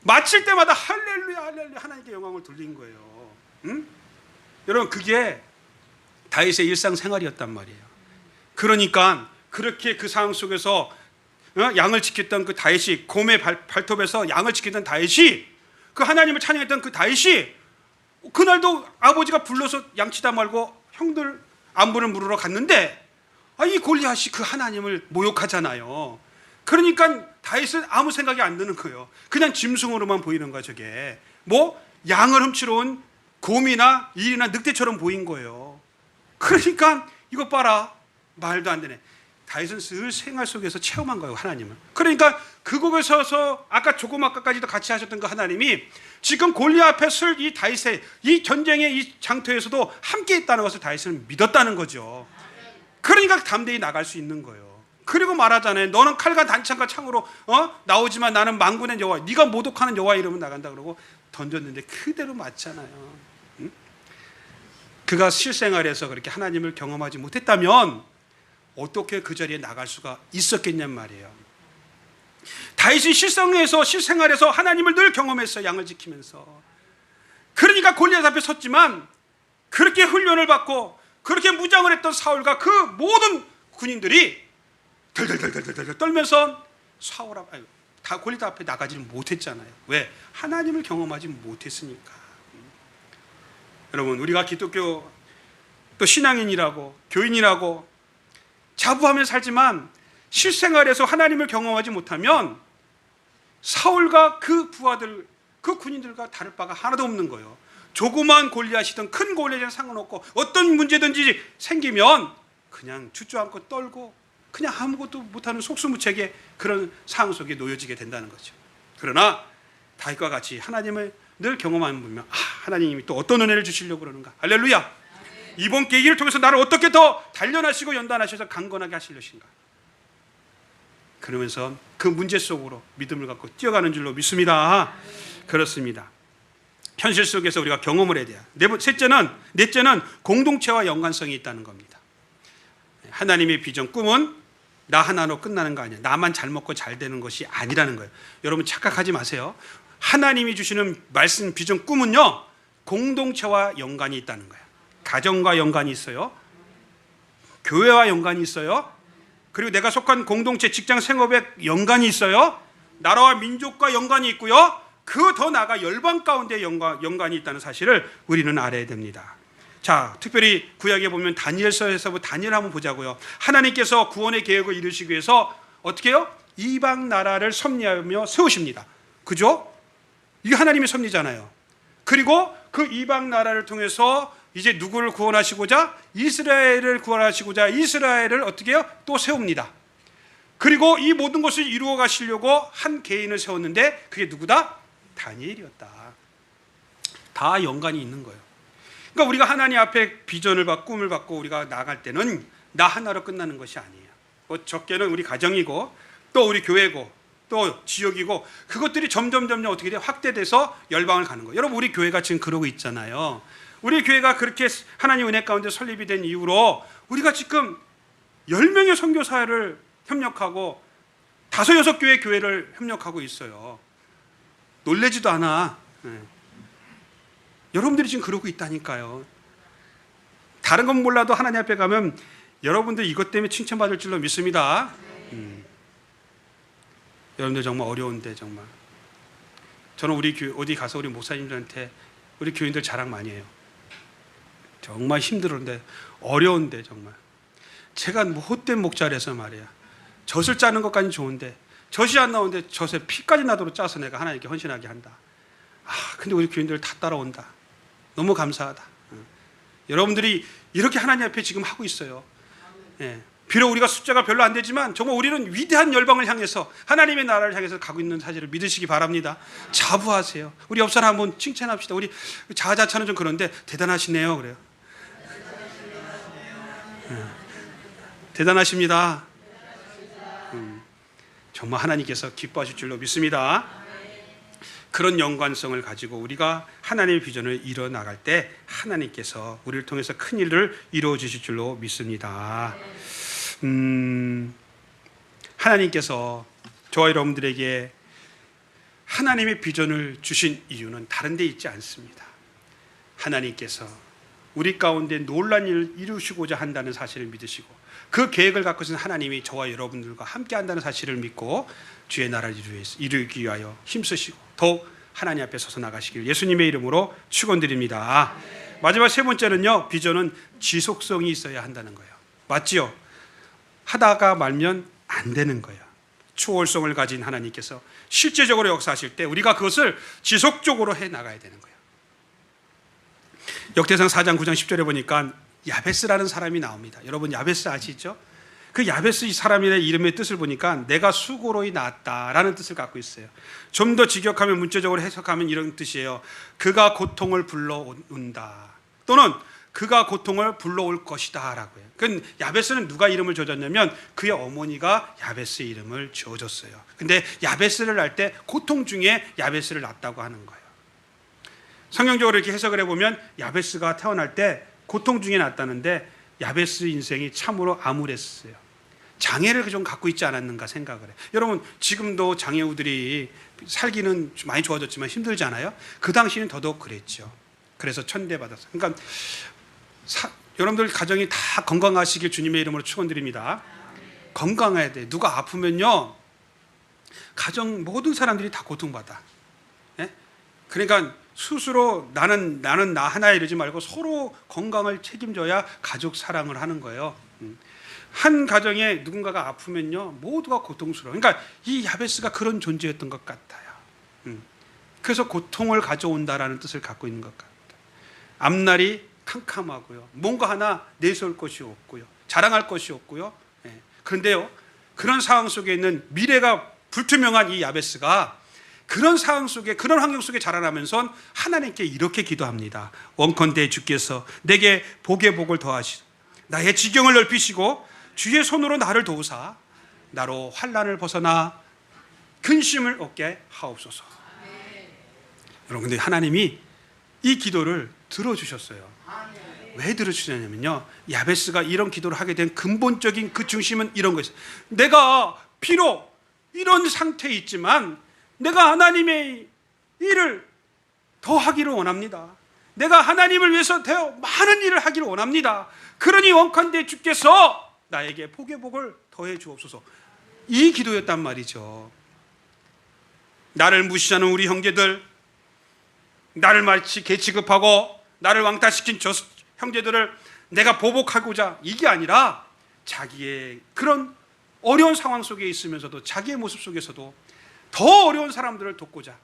마칠 때마다 할렐루야 할렐루야 하나님께 영광을 돌린 거예요. 응? 여러분 그게 다윗의 일상생활이었단 말이에요. 그러니까 그렇게 그 상황 속에서 양을 지켰던 그 다윗이, 곰의 발톱에서 양을 지켰던 다윗이, 그 하나님을 찬양했던 그 다윗이 그날도 아버지가 불러서 양치다 말고 형들 안부를 물으러 갔는데 이 골리앗이 그 하나님을 모욕하잖아요. 그러니까 다윗은 아무 생각이 안 드는 거예요. 그냥 짐승으로만 보이는 거야. 저게 뭐 양을 훔치러 온 곰이나 일이나 늑대처럼 보인 거예요. 그러니까 이것 봐라, 말도 안 되네. 다윗은 늘 생활 속에서 체험한 거예요, 하나님을. 그러니까 그 곡에 서서 아까 조금 아까까지도 같이 하셨던 그 하나님이 지금 골리앗 앞에 설 이 다윗의 이 전쟁의 이 장터에서도 함께 있다는 것을 다윗은 믿었다는 거죠. 그러니까 담대히 나갈 수 있는 거예요. 그리고 말하잖아요. 너는 칼과 단창과 창으로 나오지만 나는 만군의 여호와, 네가 모독하는 여호와 이름으로 나간다 그러고 던졌는데 그대로 맞잖아요. 응? 그가 실생활에서 그렇게 하나님을 경험하지 못했다면 어떻게 그 자리에 나갈 수가 있었겠냔 말이에요. 다윗이 실생활에서 하나님을 늘 경험했어요. 양을 지키면서. 그러니까 골리앗 앞에 섰지만 그렇게 훈련을 받고 그렇게 무장을 했던 사울과 그 모든 군인들이 덜덜덜덜덜 떨면서 다 골리앗 앞에 나가지는 못했잖아요. 왜? 하나님을 경험하지 못했으니까. 여러분, 우리가 기독교 또 신앙인이라고 교인이라고 자부하며 살지만 실생활에서 하나님을 경험하지 못하면 사울과 그 부하들, 그 군인들과 다를 바가 하나도 없는 거예요. 조그만 골리앗이든 큰 골리앗이든 상관없고 어떤 문제든지 생기면 그냥 주저앉고 떨고 그냥 아무것도 못하는 속수무책의 그런 상황 속에 놓여지게 된다는 거죠. 그러나 다윗과 같이 하나님을 늘 경험하는 분이면 하나님이 또 어떤 은혜를 주시려고 그러는가. 할렐루야. 이번 계기를 통해서 나를 어떻게 더 단련하시고 연단하셔서 강건하게 하시려신가. 그러면서 그 문제 속으로 믿음을 갖고 뛰어가는 줄로 믿습니다. 그렇습니다. 현실 속에서 우리가 경험을 해야 돼요. 넷째는 공동체와 연관성이 있다는 겁니다. 하나님의 비전, 꿈은 나 하나로 끝나는 거 아니에요. 나만 잘 먹고 잘 되는 것이 아니라는 거예요. 여러분 착각하지 마세요. 하나님이 주시는 말씀, 비전, 꿈은요 공동체와 연관이 있다는 거예요. 가정과 연관이 있어요. 교회와 연관이 있어요. 그리고 내가 속한 공동체, 직장, 생업에 연관이 있어요. 나라와 민족과 연관이 있고요. 그 더 나아가 열방 가운데 연관이 있다는 사실을 우리는 알아야 됩니다. 자, 특별히 구약에 보면 다니엘서에서 다니엘 한번 보자고요. 하나님께서 구원의 계획을 이루시기 위해서 어떻게 해요? 이방 나라를 섭리하며 세우십니다. 그죠? 이게 하나님의 섭리잖아요. 그리고 그 이방 나라를 통해서 이제 누구를 구원하시고자? 이스라엘을 구원하시고자 이스라엘을 어떻게 해요? 또 세웁니다. 그리고 이 모든 것을 이루어 가시려고 한 개인을 세웠는데 그게 누구다? 다니엘이었다. 다 연관이 있는 거예요. 그러니까 우리가 하나님 앞에 비전을 받고 꿈을 받고 우리가 나아갈 때는 나 하나로 끝나는 것이 아니에요. 적게는 우리 가정이고 또 우리 교회고 또 지역이고 그것들이 점점 어떻게 돼? 확대돼서 열방을 가는 거예요. 여러분 우리 교회가 지금 그러고 있잖아요. 우리 교회가 그렇게 하나님 은혜 가운데 설립이 된 이후로 우리가 지금 10명의 선교사를 협력하고 5, 6교회 교회를 협력하고 있어요. 놀라지도 않아. 여러분들이 지금 그러고 있다니까요. 다른 건 몰라도 하나님 앞에 가면 여러분들 이것 때문에 칭찬받을 줄로 믿습니다. 여러분들 정말 어려운데 정말 저는 우리 교회 어디 가서 우리 목사님들한테 우리 교인들 자랑 많이 해요. 정말 힘들었는데 어려운데 정말 제가 뭐 헛된 목자라서 말이야. 젖을 짜는 것까지는 좋은데 젖이 안 나오는데 젖에 피까지 나도록 짜서 내가 하나님께 헌신하게 한다. 근데 우리 교인들 다 따라온다. 너무 감사하다. 여러분들이 이렇게 하나님 앞에 지금 하고 있어요. 비록 우리가 숫자가 별로 안 되지만 정말 우리는 위대한 열방을 향해서 하나님의 나라를 향해서 가고 있는 사실을 믿으시기 바랍니다. 자부하세요. 우리 옆 사람 한번 칭찬합시다. 우리 자아자찬은 좀 그런데 대단하시네요. 그래요. 대단하십니다. 정말 하나님께서 기뻐하실 줄로 믿습니다. 그런 연관성을 가지고 우리가 하나님의 비전을 이뤄나갈 때 하나님께서 우리를 통해서 큰 일을 이루어 주실 줄로 믿습니다. 하나님께서 저와 여러분들에게 하나님의 비전을 주신 이유는 다른 데 있지 않습니다. 하나님께서 우리 가운데 놀라운 일을 이루시고자 한다는 사실을 믿으시고 그 계획을 갖고 있는 하나님이 저와 여러분들과 함께 한다는 사실을 믿고 주의 나라를 이루기 위하여 힘쓰시고 더욱 하나님 앞에 서서 나가시길 예수님의 이름으로 축원드립니다. 마지막 세 번째는요, 비전은 지속성이 있어야 한다는 거예요. 맞지요? 하다가 말면 안 되는 거예요. 초월성을 가진 하나님께서 실제적으로 역사하실 때 우리가 그것을 지속적으로 해 나가야 되는 거예요. 역대상 4장 9장 10절에 보니까 야베스라는 사람이 나옵니다. 여러분 야베스 아시죠? 그 야베스 이 사람의 이름의 뜻을 보니까 내가 수고로이 낳았다라는 뜻을 갖고 있어요. 좀 더 직역하면 문자적으로 해석하면 이런 뜻이에요. 그가 고통을 불러온다 또는 그가 고통을 불러올 것이다 라고 해요. 그 야베스는 누가 이름을 지어줬냐면 그의 어머니가 야베스의 이름을 지어줬어요. 근데 야베스를 낳을 때 고통 중에 야베스를 낳았다고 하는 거예요. 성경적으로 이렇게 해석을 해보면 야베스가 태어날 때 고통 중에 낳았다는데 야베스 인생이 참으로 암울했어요. 장애를 좀 갖고 있지 않았는가 생각을 해요. 여러분 지금도 장애우들이 살기는 많이 좋아졌지만 힘들지 않아요? 그 당시는 더더욱 그랬죠. 그래서 천대받았어요. 그러니까 여러분들 가정이 다 건강하시길 주님의 이름으로 축원드립니다. 건강해야 돼. 누가 아프면요 가정 모든 사람들이 다 고통받아. 예? 그러니까 스스로 나는 나 하나 이러지 말고 서로 건강을 책임져야 가족 사랑을 하는 거예요. 한 가정에 누군가가 아프면요 모두가 고통스러워. 그러니까 이 야베스가 그런 존재였던 것 같아요. 그래서 고통을 가져온다라는 뜻을 갖고 있는 것 같아요. 앞날이 캄캄하고요, 뭔가 하나 내세울 것이 없고요, 자랑할 것이 없고요. 그런데요 그런 상황 속에 있는 미래가 불투명한 이 야베스가 그런 상황 속에, 그런 환경 속에 자라나면서 하나님께 이렇게 기도합니다. 원컨대 주께서 내게 복의 복을 더하시고 나의 지경을 넓히시고 주의 손으로 나를 도우사 나로 환난을 벗어나 근심을 얻게 하옵소서. 여러분 근데 하나님이 이 기도를 들어주셨어요. 왜 들어주셨냐면요 야베스가 이런 기도를 하게 된 근본적인 그 중심은 이런 거였어요. 내가 비록 이런 상태에 있지만 내가 하나님의 일을 더 하기를 원합니다. 내가 하나님을 위해서 더 많은 일을 하기를 원합니다. 그러니 원컨대 주께서 나에게 복의 복을 더해 주옵소서. 이 기도였단 말이죠. 나를 무시하는 우리 형제들, 나를 마치 개 취급하고 나를 왕따시킨 저 형제들을 내가 보복하고자, 이게 아니라 자기의 그런 어려운 상황 속에 있으면서도 자기의 모습 속에서도 더 어려운 사람들을 돕고자,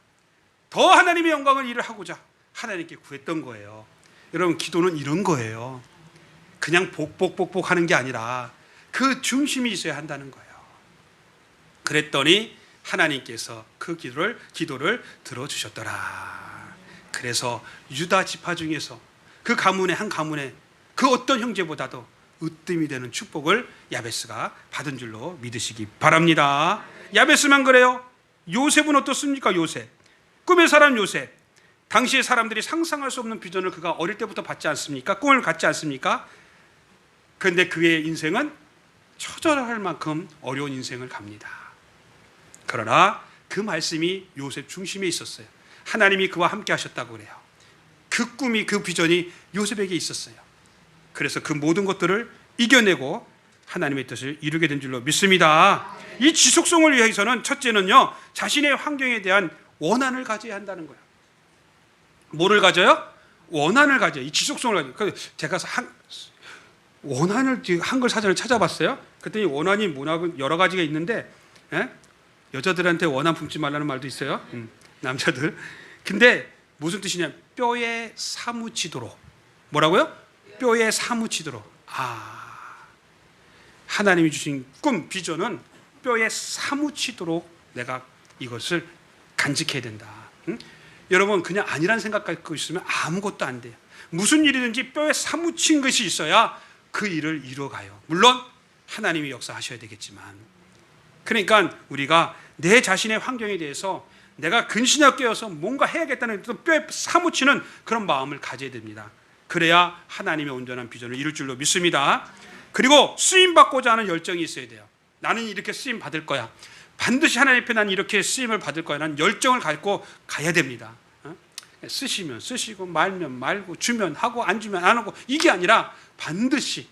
더 하나님의 영광을 일을 하고자 하나님께 구했던 거예요. 여러분 기도는 이런 거예요. 그냥 복복복복 하는 게 아니라 그 중심이 있어야 한다는 거예요. 그랬더니 하나님께서 그 기도를 들어주셨더라. 그래서 유다 지파 중에서 그 가문의 한 가문의 그 어떤 형제보다도 으뜸이 되는 축복을 야베스가 받은 줄로 믿으시기 바랍니다. 야베스만 그래요? 요셉은 어떻습니까? 요셉, 꿈의 사람 요셉. 당시의 사람들이 상상할 수 없는 비전을 그가 어릴 때부터 받지 않습니까? 꿈을 갖지 않습니까? 그런데 그의 인생은 처절할 만큼 어려운 인생을 갑니다. 그러나 그 말씀이 요셉 중심에 있었어요. 하나님이 그와 함께 하셨다고 그래요. 그 꿈이, 그 비전이 요셉에게 있었어요. 그래서 그 모든 것들을 이겨내고 하나님의 뜻을 이루게 된 줄로 믿습니다. 이 지속성을 위해서는 첫째는요, 자신의 환경에 대한 원한을 가져야 한다는 거예요. 뭐를 가져요? 원한을 가져요. 이 지속성을 가져요. 제가 원한을 한글 사전을 찾아봤어요. 그랬더니 원한이 뭐냐고 여러 가지가 있는데, 여자들한테 원한 품지 말라는 말도 있어요. 남자들. 근데 무슨 뜻이냐? 뼈에 사무치도록. 뭐라고요? 뼈에 사무치도록. 하나님이 주신 꿈, 비전은 뼈에 사무치도록 내가 이것을 간직해야 된다. 여러분 그냥 아니란 생각 갖고 있으면 아무것도 안 돼요. 무슨 일이든지 뼈에 사무친 것이 있어야 그 일을 이루어가요. 물론 하나님이 역사하셔야 되겠지만. 그러니까 우리가 내 자신의 환경에 대해서 내가 근신하게 깨어서 뭔가 해야겠다는 뼈에 사무치는 그런 마음을 가져야 됩니다. 그래야 하나님의 온전한 비전을 이룰 줄로 믿습니다. 그리고 쓰임받고자 하는 열정이 있어야 돼요. 나는 이렇게 쓰임 받을 거야. 반드시 하나님 앞에 난 이렇게 쓰임을 받을 거야. 라는 열정을 갖고 가야 됩니다. 쓰시면 쓰시고 말면 말고 주면 하고 안 주면 안 하고, 이게 아니라 반드시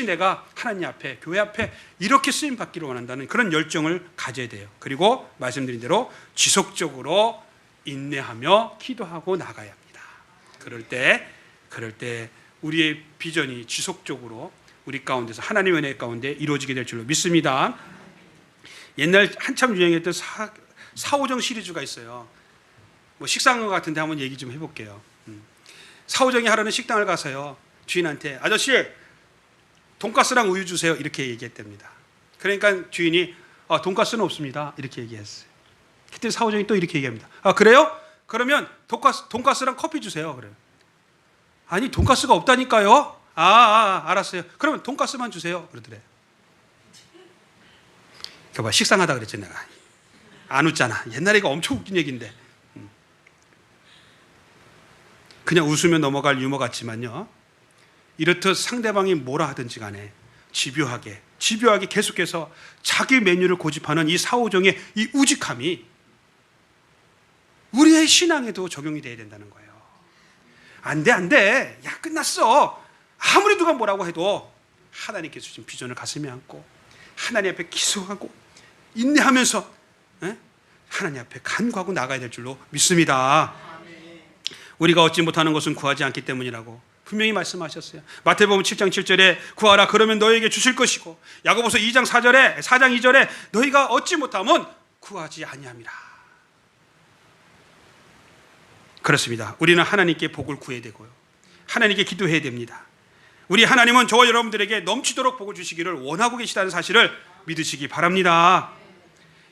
내가 하나님 앞에, 교회 앞에 이렇게 쓰임 받기를 원한다는 그런 열정을 가져야 돼요. 그리고 말씀드린 대로 지속적으로 인내하며 기도하고 나가야 합니다. 그럴 때 우리의 비전이 지속적으로 우리 가운데서 하나님의 은혜 가운데 이루어지게 될 줄로 믿습니다. 옛날 한참 유행했던 사오정 시리즈가 있어요. 뭐 식당과 같은데 한번 얘기 좀 해볼게요. 사오정이 하루는 식당을 가서요, 주인한테 아저씨 돈가스랑 우유 주세요 이렇게 얘기했답니다. 그러니까 주인이 돈가스는 없습니다 이렇게 얘기했어요. 그때 사오정이 또 이렇게 얘기합니다. 그래요? 그러면 돈가스랑 커피 주세요. 그래요. 아니 돈가스가 없다니까요. 알았어요. 그러면 돈가스만 주세요 그러더래. 그봐 식상하다 그랬지 내가. 안 웃잖아. 옛날에 이거 엄청 웃긴 얘기인데. 그냥 웃으면 넘어갈 유머 같지만요, 이렇듯 상대방이 뭐라 하든지 간에 집요하게 계속해서 자기 메뉴를 고집하는 이 사오정의 이 우직함이 우리의 신앙에도 적용이 돼야 된다는 거예요. 안 돼. 야 끝났어. 아무리 누가 뭐라고 해도 하나님께서 주신 비전을 가슴에 안고 하나님 앞에 기도하고 인내하면서 하나님 앞에 간구하고 나가야 될 줄로 믿습니다. 우리가 얻지 못하는 것은 구하지 않기 때문이라고 분명히 말씀하셨어요. 마태복음 7장 7절에 구하라 그러면 너에게 주실 것이고, 야고보서 2장 2절에 너희가 얻지 못하면 구하지 아니함이라. 그렇습니다. 우리는 하나님께 복을 구해야 되고요, 하나님께 기도해야 됩니다. 우리 하나님은 저와 여러분들에게 넘치도록 복을 주시기를 원하고 계시다는 사실을 믿으시기 바랍니다.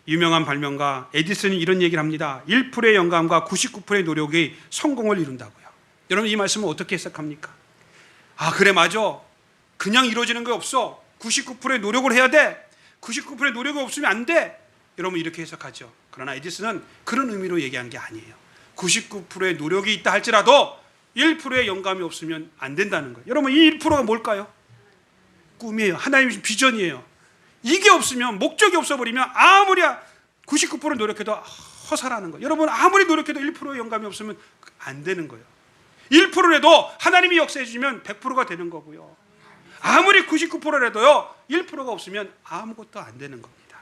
유명한 발명가 에디슨이 이런 얘기를 합니다. 1%의 영감과 99%의 노력이 성공을 이룬다고요. 여러분 이 말씀을 어떻게 해석합니까? 그래 맞아. 그냥 이루어지는 게 없어. 99%의 노력을 해야 돼. 99%의 노력이 없으면 안 돼. 여러분 이렇게 해석하죠. 그러나 에디슨은 그런 의미로 얘기한 게 아니에요. 99%의 노력이 있다 할지라도 1%의 영감이 없으면 안 된다는 거예요. 여러분 이 1%가 뭘까요? 꿈이에요. 하나님의 비전이에요. 이게 없으면, 목적이 없어버리면 아무리 99% 노력해도 허사라는 거예요. 여러분 아무리 노력해도 1%의 영감이 없으면 안 되는 거예요. 1%라도 하나님이 역사해 주시면 100%가 되는 거고요. 아무리 99%라도요 1%가 없으면 아무것도 안 되는 겁니다.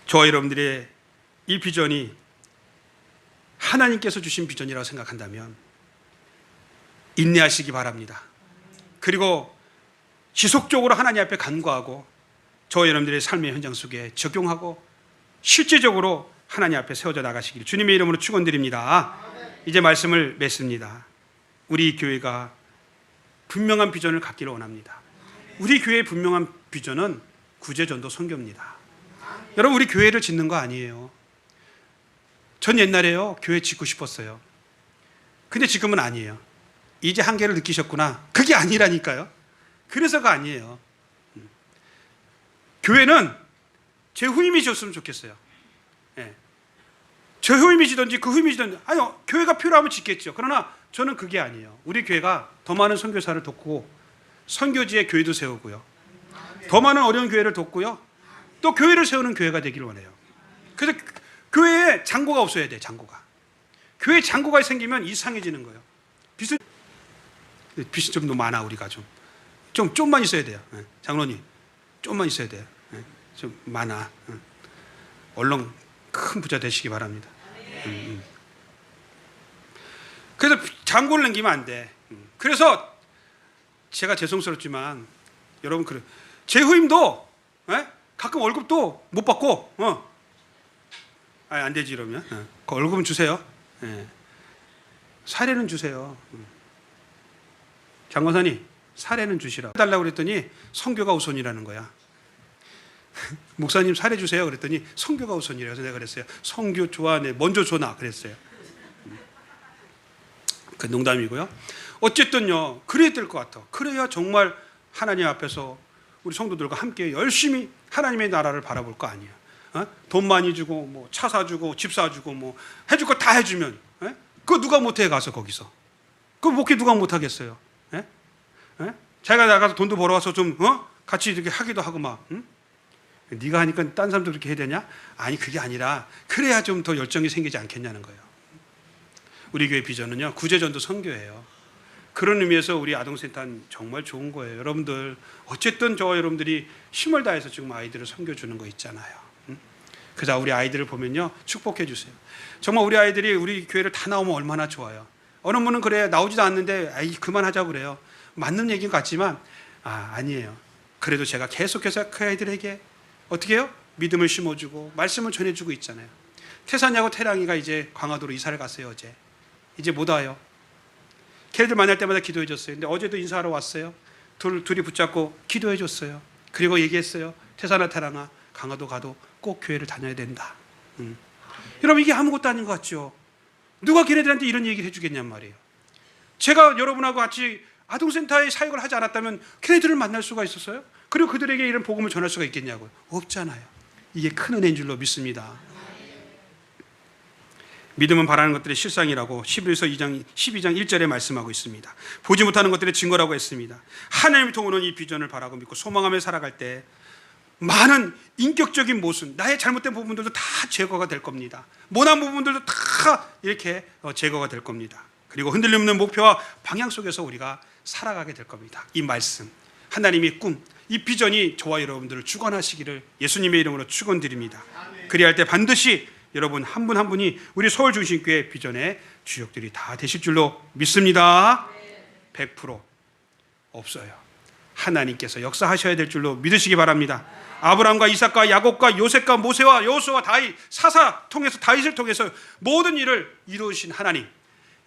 저와 여러분들의 이 비전이 하나님께서 주신 비전이라고 생각한다면 인내하시기 바랍니다. 그리고 지속적으로 하나님 앞에 간구하고 저와 여러분들의 삶의 현장 속에 적용하고 실제적으로 하나님 앞에 세워져 나가시기를 주님의 이름으로 축원드립니다. 이제 말씀을 맺습니다. 우리 교회가 분명한 비전을 갖기를 원합니다. 우리 교회의 분명한 비전은 구제전도 선교입니다. 여러분 우리 교회를 짓는 거 아니에요. 전 옛날에요 교회 짓고 싶었어요. 근데 지금은 아니에요. 이제 한계를 느끼셨구나. 그게 아니라니까요. 그래서가 아니에요. 교회는 제 후임이 졌으면 좋겠어요. 저 후임이 지든지 그 후임이 지든지, 아니요, 교회가 필요하면 짓겠죠. 그러나 저는 그게 아니에요. 우리 교회가 더 많은 선교사를 돕고 선교지에 교회도 세우고요, 더 많은 어려운 교회를 돕고요, 또 교회를 세우는 교회가 되기를 원해요. 그래서 교회에 장고가 없어야 돼요. 장고가. 교회에 장고가 생기면 이상해지는 거예요. 빚이 좀 너무 많아. 우리가 좀만 있어야 돼요. 장로님 좀만 있어야 돼요. 좀 많아. 얼른 큰 부자 되시기 바랍니다. 그래서 장고를 남기면 안 돼. 그래서 제가 죄송스럽지만 여러분 제 후임도 가끔 월급도 못 받고 안 되지 이러면 그 월급은 주세요. 사례는 주세요. 장건사님 사례는 주시라 달라고 그랬더니 선교가 우선이라는 거야. 목사님 사례 주세요 그랬더니 선교가 우선이라서 내가 그랬어요. 선교 좋아하네. 먼저 줘놔 그랬어요. 그 농담이고요. 어쨌든요 그래야 될 것 같아. 그래야 정말 하나님 앞에서 우리 성도들과 함께 열심히 하나님의 나라를 바라볼 거 아니야. 돈 많이 주고 뭐 차 사주고 집 사주고 뭐 해줄 거 다 해주면 그거 누가 못해 가서 거기서 그 목회 누가 못하겠어요. 자기가 나가서 돈도 벌어와서 좀 같이 이렇게 하기도 하고 막 네가 하니까 딴 사람도 그렇게 해야 되냐? 아니 그게 아니라 그래야 좀 더 열정이 생기지 않겠냐는 거예요. 우리 교회 비전은요 구제전도 선교예요. 그런 의미에서 우리 아동센터는 정말 좋은 거예요. 여러분들 어쨌든 저와 여러분들이 힘을 다해서 지금 아이들을 섬겨주는 거 있잖아요. 그래서 우리 아이들을 보면요 축복해 주세요. 정말 우리 아이들이 우리 교회를 다 나오면 얼마나 좋아요. 어느 분은 그래 나오지도 않는데 그만하자고 그래요. 맞는 얘기인 것 같지만 아니에요. 그래도 제가 계속해서 그 아이들에게 어떻게 해요? 믿음을 심어주고 말씀을 전해주고 있잖아요. 태산이하고 태랑이가 이제 광화도로 이사를 갔어요. 어제 이제 못 와요. 걔들 만날 때마다 기도해 줬어요. 근데 어제도 인사하러 왔어요. 둘이 붙잡고 기도해 줬어요. 그리고 얘기했어요. 태산아 태랑아, 강화도 가도 꼭 교회를 다녀야 된다. 여러분, 이게 아무것도 아닌 것 같죠? 누가 걔네들한테 이런 얘기를 해주겠냔 말이에요. 제가 여러분하고 같이 아동센터에 사역을 하지 않았다면 걔네들을 만날 수가 있었어요? 그리고 그들에게 이런 복음을 전할 수가 있겠냐고요? 없잖아요. 이게 큰 은혜인 줄로 믿습니다. 믿음은 바라는 것들의 실상이라고 히브리서 12장 1절에 말씀하고 있습니다. 보지 못하는 것들의 증거라고 했습니다. 하나님을 통하는 이 비전을 바라고 믿고 소망하며 살아갈 때 많은 인격적인 모순, 나의 잘못된 부분들도 다 제거가 될 겁니다. 모난 부분들도 다 이렇게 제거가 될 겁니다. 그리고 흔들림 없는 목표와 방향 속에서 우리가 살아가게 될 겁니다. 이 말씀, 하나님의 꿈, 이 비전이 저와 여러분들을 주관하시기를 예수님의 이름으로 축원드립니다. 그리할 때 반드시 여러분 한 분 한 분이 우리 서울중심교회 비전의 주역들이 다 되실 줄로 믿습니다. 100% 없어요. 하나님께서 역사하셔야 될 줄로 믿으시기 바랍니다. 아브라함과 이삭과 야곱과 요셉과 모세와 여호수아와 다윗, 사사 통해서 다윗을 통해서 모든 일을 이루신 하나님,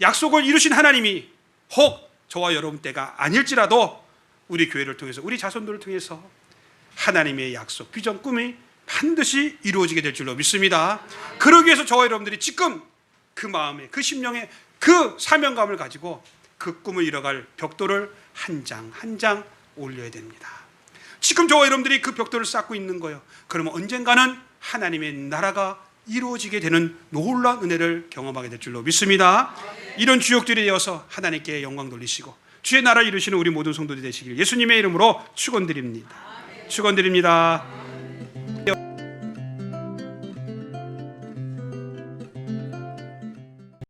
약속을 이루신 하나님이 혹 저와 여러분 때가 아닐지라도 우리 교회를 통해서, 우리 자손들을 통해서 하나님의 약속, 비전, 꿈이 반드시 이루어지게 될 줄로 믿습니다. 그러기 위해서 저와 여러분들이 지금 그 마음에, 그 심령에, 그 사명감을 가지고 그 꿈을 이뤄갈 벽돌을 한 장 한 장 올려야 됩니다. 지금 저와 여러분들이 그 벽돌을 쌓고 있는 거예요. 그러면 언젠가는 하나님의 나라가 이루어지게 되는 놀라운 은혜를 경험하게 될 줄로 믿습니다. 이런 주역들이 되어서 하나님께 영광 돌리시고 주의 나라 이루시는 우리 모든 성도들이 되시길 예수님의 이름으로 축원드립니다. 축원드립니다.